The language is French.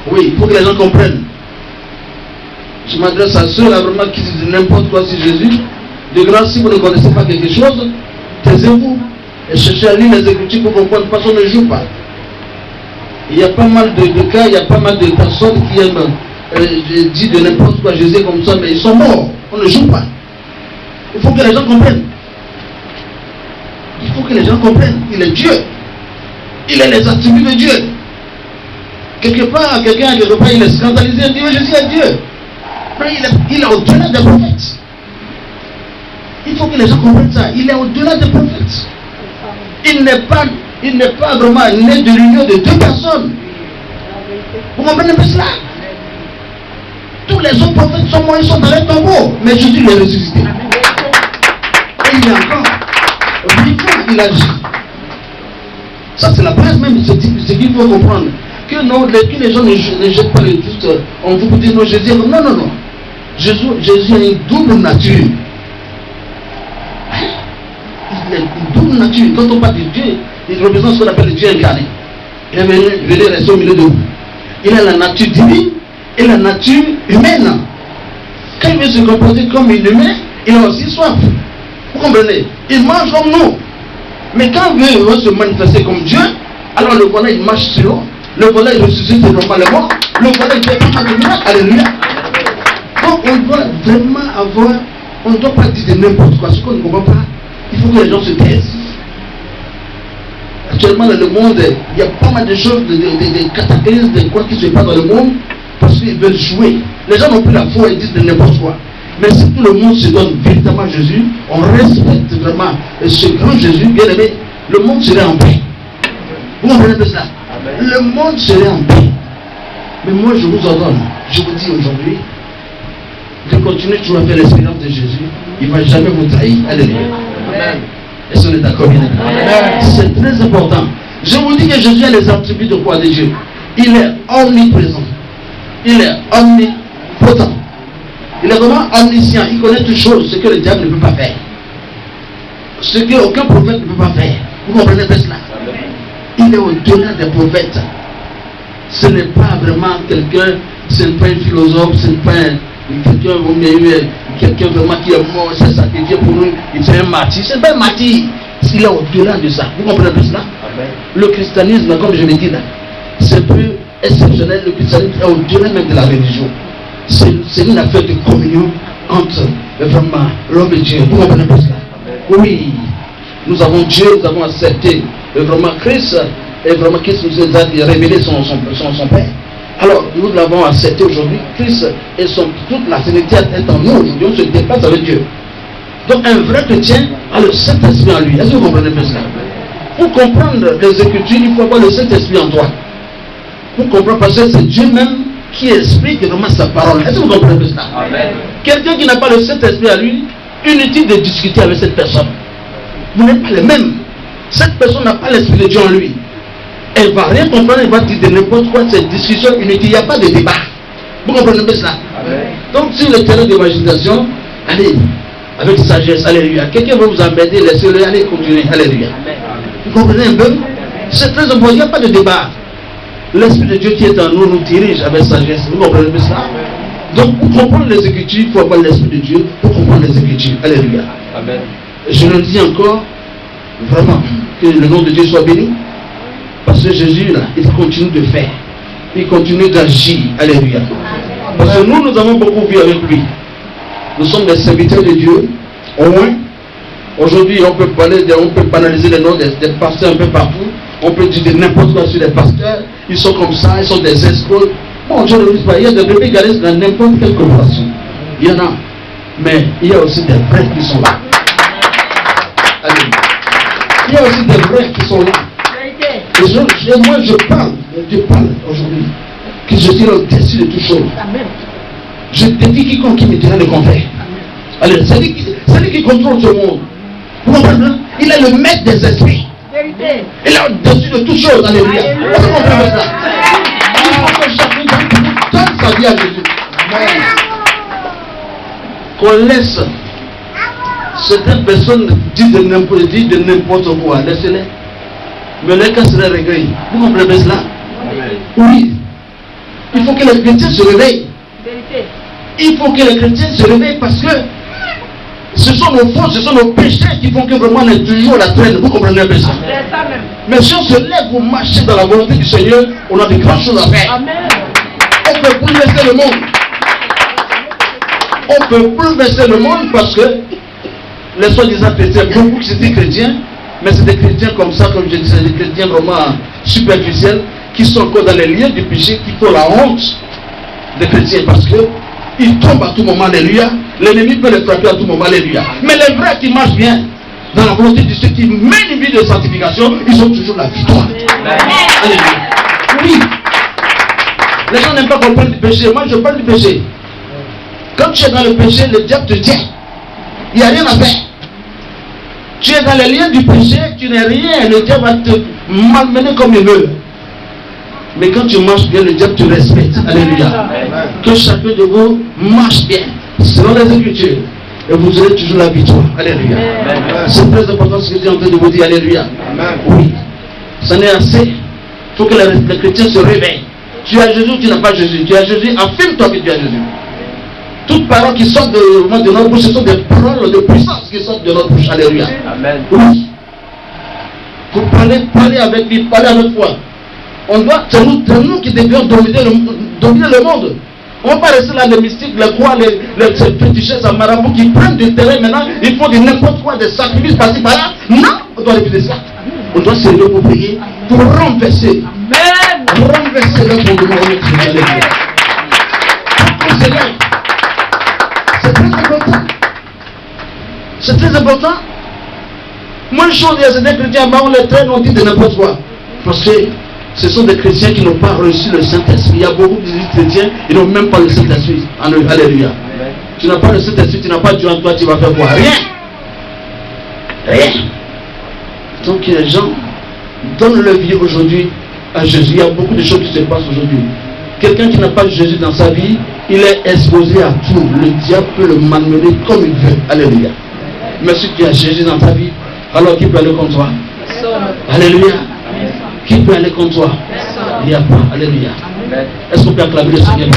Oui, il faut que les gens comprennent. Je m'adresse à ceux là vraiment qui disent n'importe quoi sur Jésus. De grâce, si vous ne connaissez pas quelque chose, taisez-vous et cherchez à lire les Écritures pour comprendre. Parce qu'on ne joue pas. Il y a pas mal de cas, il y a pas mal de personnes qui aiment dire de n'importe quoi Jésus comme ça, mais ils sont morts. On ne joue pas. Il faut que les gens comprennent. Il faut que les gens comprennent. Il est Dieu. Il a les attributs de Dieu. Quelque part, quelqu'un il est scandalisé. Il dit mais Jésus est Dieu. Mais il est au-delà des prophètes. Il faut que les gens comprennent ça. Il est au-delà des prophètes. Il n'est pas vraiment né de l'union de deux personnes. Vous comprenez pas cela? Tous les autres prophètes sont morts, ils sont dans les tombeaux. Mais Jésus les ressuscité. Et il est encore vivant, il agit. Ça c'est la base même de ce qu'il faut comprendre. Que non, que les gens ne jettent pas le juste. On vous dit non, Jésus. Non. Jésus a une double nature. Il a une double nature. Quand on parle de Dieu, il représente ce qu'on appelle le Dieu incarné. Il est venu rester au milieu de vous. Il a la nature divine et la nature humaine. Quand il veut se comporter comme un humain, il a aussi soif. Vous comprenez? Il mange comme nous. Mais quand il veut se manifester comme Dieu, alors le voilà, il marche sur l'eau. Le voilà, il ressuscite normalement. Le voilà, il fait pas de miracles. Alléluia. Donc on doit vraiment avoir, on ne doit pas dire de n'importe quoi. Ce qu'on ne comprend pas, il faut que les gens se taisent. Actuellement dans le monde, il y a pas mal de choses, des cataclysmes, de quoi qui se passe dans le monde, parce qu'ils veulent jouer. Les gens n'ont plus la foi et disent de n'importe quoi. Mais si tout le monde se donne véritablement à Jésus, on respecte vraiment ce grand Jésus, bien aimé, le monde serait en paix. Vous comprenez de cela? Le monde serait en paix. Mais moi je vous ordonne, je vous dis aujourd'hui, de continuer toujours à faire l'expérience de Jésus. Il ne va jamais vous trahir. Alléluia. Est-ce qu'on est d'accord bien? C'est très important. Je vous dis que Jésus a les attributs de quoi de Dieu? Il est omniprésent. Il est omnipotent. Il est vraiment omniscient. Il connaît toutes choses, ce que le diable ne peut pas faire. Ce qu'aucun prophète ne peut pas faire. Vous comprenez bien cela? Il est au-delà des prophètes. Ce n'est pas vraiment quelqu'un, ce n'est pas un philosophe, ce n'est pas quelqu'un vraiment qui est mort, s'est sacrifié pour nous, il fait un martyr. Ce n'est pas un martyr. Il est au-delà de ça. Vous comprenez bien cela? Le christianisme, comme je l'ai dit là, c'est peu exceptionnel. Le christianisme est au-delà même de la religion. C'est une affaire de communion entre vraiment l'homme et Dieu. Vous comprenez bien cela? Oui. Nous avons Dieu, nous avons accepté vraiment Christ, et vraiment Christ nous a révélé son Père. Alors nous l'avons accepté aujourd'hui. Christ et toute la Trinité est en nous aujourd'hui. On se dépasse avec Dieu. Donc un vrai chrétien a le Saint-Esprit en lui. Est-ce que vous comprenez bien cela? Pour comprendre les Écritures, il faut avoir le Saint-Esprit en toi. Pour comprendre, parce que c'est Dieu même qui explique vraiment sa parole. Est-ce que vous comprenez bien cela? Quelqu'un qui n'a pas le Saint-Esprit à lui, inutile de discuter avec cette personne. Vous n'êtes pas les mêmes. Cette personne n'a pas l'Esprit de Dieu en lui. Elle ne va rien comprendre, elle va dire de n'importe quoi, cette discussion inutile, il n'y a pas de débat. Vous comprenez bien cela? Donc sur le terrain d'évangélisation, allez, avec sagesse, alléluia. Quelqu'un va vous embêter, laissez-le, allez, continuer, alléluia. Vous comprenez un peu? C'est très important, il n'y a pas de débat. L'Esprit de Dieu qui est en nous nous dirige avec sagesse. Vous comprenez bien cela? Donc pour comprendre les Écritures, il faut avoir l'Esprit de Dieu pour comprendre les Écritures. Alléluia. Amen. Je le dis encore, vraiment, que le nom de Dieu soit béni. Parce que Jésus, là, il continue de faire. Il continue d'agir. Alléluia. Parce que nous avons beaucoup vu avec lui. Nous sommes des serviteurs de Dieu. Au moins, aujourd'hui, on peut banaliser les noms des pasteurs un peu partout. On peut dire de n'importe quoi sur les pasteurs. Ils sont comme ça, ils sont des escrocs. Bon, je ne dis pas, il y a des bébés garistes dans n'importe quelle corporation. Il y en a. Mais il y a aussi des vrais qui sont là. Alléluia. Il y a aussi des vrais qui sont là. Et moi je parle aujourd'hui que je suis au-dessus de toutes choses. Je défie quiconque qui me dira le contraire. Allez, c'est lui qui contrôle ce monde. Vous comprenez? Il est le maître des esprits. Il est au-dessus de toutes choses. Alléluia. Vous comprenez ça? Il faut que chacun donne sa vie à Jésus. Qu'on laisse certaines personnes dire de n'importe quoi. Laissez-les. Mais les cas seraient réglés. Vous comprenez cela? Oui. Il faut que les chrétiens se réveillent. Il faut que les chrétiens se réveillent parce que ce sont nos fautes, ce sont nos péchés qui font que vraiment on est toujours à la traîne. Vous comprenez un peu ça? Mais si on se lève pour marcher dans la volonté du Seigneur, on a de grandes choses à faire. Amen. On ne peut plus laisser le monde. On ne peut plus laisser le monde parce que les soi-disant chrétiens, beaucoup qui se disent chrétiens, mais c'est des chrétiens comme ça, comme je disais, des chrétiens vraiment superficiels, qui sont encore dans les liens du péché, qui font la honte des chrétiens parce que ils tombent à tout moment, alléluia. L'ennemi peut les frapper à tout moment, alléluia. Mais les vrais qui marchent bien dans la volonté de ceux qui mènent une vie de sanctification, ils ont toujours la victoire. Alléluia. Oui. Les gens n'aiment pas qu'on parle du péché. Moi, je parle du péché. Quand tu es dans le péché, le diable te tient. Il n'y a rien à faire. Tu es dans les liens du péché, tu n'es rien. Le diable va te malmener comme il veut. Mais quand tu marches bien, le diable te respecte. Alléluia. Que chacun de vous marche bien, selon les Écritures. Et vous aurez toujours la victoire. Alléluia. C'est très important ce que je suis en train de vous dire. Alléluia. Oui. Ça n'est assez. Il faut que les chrétiens se réveillent. Tu as Jésus, tu n'as pas Jésus. Tu as Jésus, affirme-toi que tu as Jésus. Toutes paroles qui sortent de notre bouche, ce sont des paroles de puissance qui sortent de notre bouche. Alléluia. Amen. Oui. Vous parlez avec lui, parlez avec foi. C'est nous qui devions dominer le monde. On ne va pas rester là, les mystiques, les croix, les fétichistes à marabout qui prennent du terrain maintenant, ils font de n'importe quoi, des sacrifices par-ci par-là. Non, on doit éviter ça. On doit se lever pour prier, pour renverser. Amen. Renverser le fondement de notre Alléluia. Pour qu'on se lève. C'est très important. C'est très important. Moi, une chose, il y a des chrétiens, on les traîne, on dit de n'importe quoi. Parce que ce sont des chrétiens qui n'ont pas reçu le Saint-Esprit. Il y a beaucoup de chrétiens, ils n'ont même pas le Saint-Esprit. Alléluia. Amen. Tu n'as pas le Saint-Esprit, tu n'as pas Dieu en toi, tu vas faire quoi? Rien. Rien. Donc les gens donnent leur vie aujourd'hui à Jésus. Il y a beaucoup de choses qui se passent aujourd'hui. Quelqu'un qui n'a pas Jésus dans sa vie, il est exposé à tout. Le diable peut le malmener comme il veut. Alléluia. Mais si tu as Jésus dans ta vie, alors qui peut aller contre toi? Alléluia. Qui peut aller contre toi? Il n'y a pas. Alléluia. Est-ce qu'on peut acclamer le Seigneur?